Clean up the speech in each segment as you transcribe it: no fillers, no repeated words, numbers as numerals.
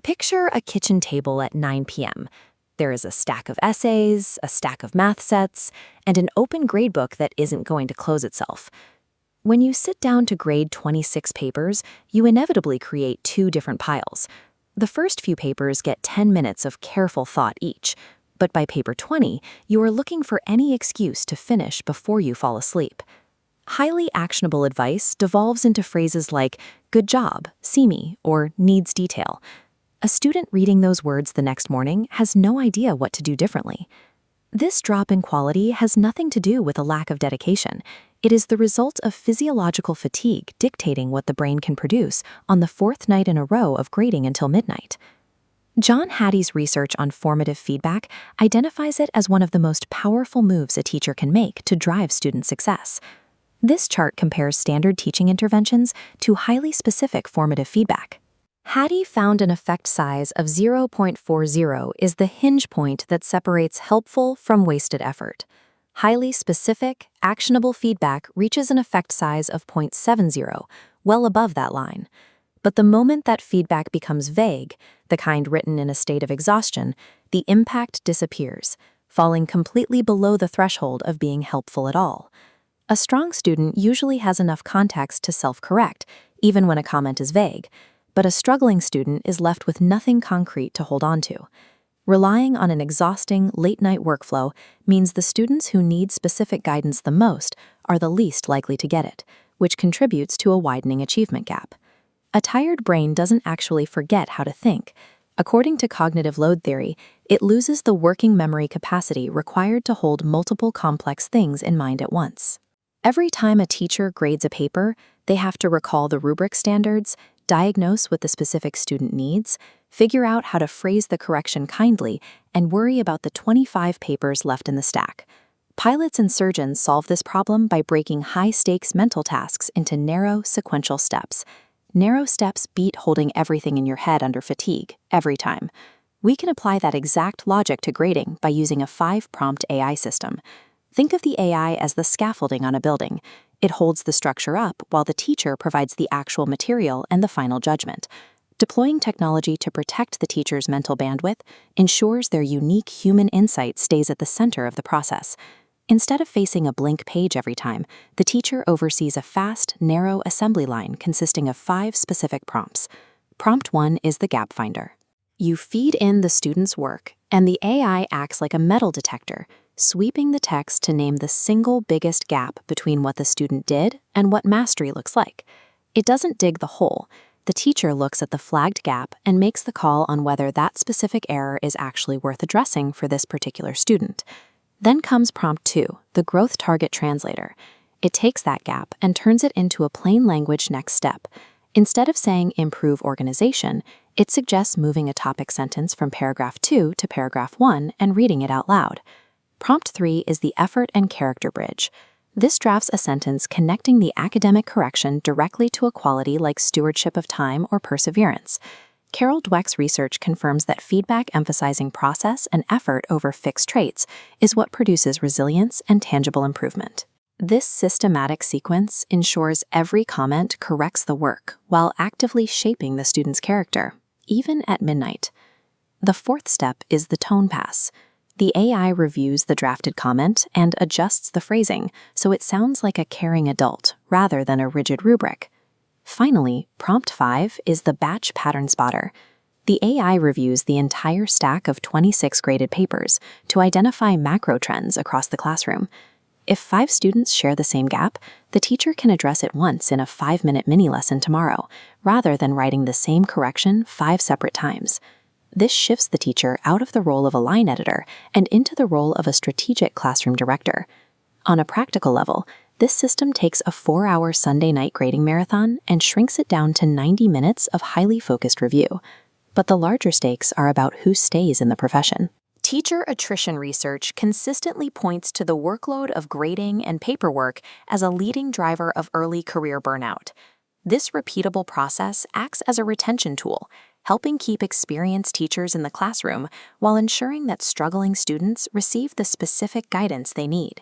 Picture a kitchen table at 9 p.m. There is a stack of essays, a stack of math sets, and an open gradebook that isn't going to close itself. When you sit down to grade 26 papers, you inevitably create two different piles. The first few papers get 10 minutes of careful thought each, but by paper 20, you are looking for any excuse to finish before you fall asleep. Highly actionable advice devolves into phrases like, "good job," "see me," or "needs detail." A student reading those words the next morning has no idea what to do differently. This drop in quality has nothing to do with a lack of dedication. It is the result of physiological fatigue dictating what the brain can produce on the fourth night in a row of grading until midnight. John Hattie's research on formative feedback identifies it as one of the most powerful moves a teacher can make to drive student success. This chart compares standard teaching interventions to highly specific formative feedback. Hattie found an effect size of 0.40 is the hinge point that separates helpful from wasted effort. Highly specific, actionable feedback reaches an effect size of 0.70, well above that line. But the moment that feedback becomes vague, the kind written in a state of exhaustion, the impact disappears, falling completely below the threshold of being helpful at all. A strong student usually has enough context to self-correct, even when a comment is vague, but a struggling student is left with nothing concrete to hold on to. Relying on an exhausting, late-night workflow means the students who need specific guidance the most are the least likely to get it, which contributes to a widening achievement gap. A tired brain doesn't actually forget how to think. According to cognitive load theory, it loses the working memory capacity required to hold multiple complex things in mind at once. Every time a teacher grades a paper, they have to recall the rubric standards, diagnose what the specific student needs, figure out how to phrase the correction kindly, and worry about the 25 papers left in the stack. Pilots and surgeons solve this problem by breaking high-stakes mental tasks into narrow, sequential steps. Narrow steps beat holding everything in your head under fatigue, every time. We can apply that exact logic to grading by using a 5-prompt AI system. Think of the AI as the scaffolding on a building. It holds the structure up while the teacher provides the actual material and the final judgment. Deploying technology to protect the teacher's mental bandwidth ensures their unique human insight stays at the center of the process. Instead of facing a blank page every time, the teacher oversees a fast, narrow assembly line consisting of 5 specific prompts. Prompt 1 is the gap finder. You feed in the student's work, and the AI acts like a metal detector, sweeping the text to name the single biggest gap between what the student did and what mastery looks like. It doesn't dig the hole. The teacher looks at the flagged gap and makes the call on whether that specific error is actually worth addressing for this particular student. Then comes prompt 2, the growth target translator. It takes that gap and turns it into a plain language next step. Instead of saying improve organization, it suggests moving a topic sentence from paragraph 2 to paragraph 1 and reading it out loud. Prompt 3 is the effort and character bridge. This drafts a sentence connecting the academic correction directly to a quality like stewardship of time or perseverance. Carol Dweck's research confirms that feedback emphasizing process and effort over fixed traits is what produces resilience and tangible improvement. This systematic sequence ensures every comment corrects the work while actively shaping the student's character, even at midnight. The fourth step is the tone pass. The AI reviews the drafted comment and adjusts the phrasing so it sounds like a caring adult rather than a rigid rubric. Finally, prompt 5 is the batch pattern spotter. The AI reviews the entire stack of 26 graded papers to identify macro trends across the classroom. If 5 students share the same gap, the teacher can address it once in a 5-minute mini-lesson tomorrow, rather than writing the same correction 5 separate times. This shifts the teacher out of the role of a line editor and into the role of a strategic classroom director. On a practical level, this system takes a 4-hour Sunday night grading marathon and shrinks it down to 90 minutes of highly focused review. But the larger stakes are about who stays in the profession. Teacher attrition research consistently points to the workload of grading and paperwork as a leading driver of early career burnout. This repeatable process acts as a retention tool, helping keep experienced teachers in the classroom while ensuring that struggling students receive the specific guidance they need.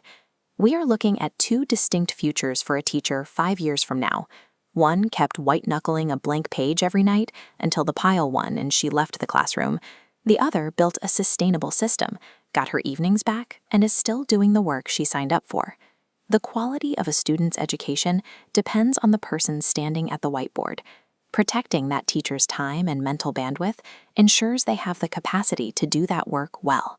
We are looking at 2 distinct futures for a teacher 5 years from now: One kept white-knuckling a blank page every night until the pile won and she left the classroom. The other built a sustainable system, got her evenings back, and is still doing the work she signed up for. The quality of a student's education depends on the person standing at the whiteboard. Protecting that teacher's time and mental bandwidth ensures they have the capacity to do that work well.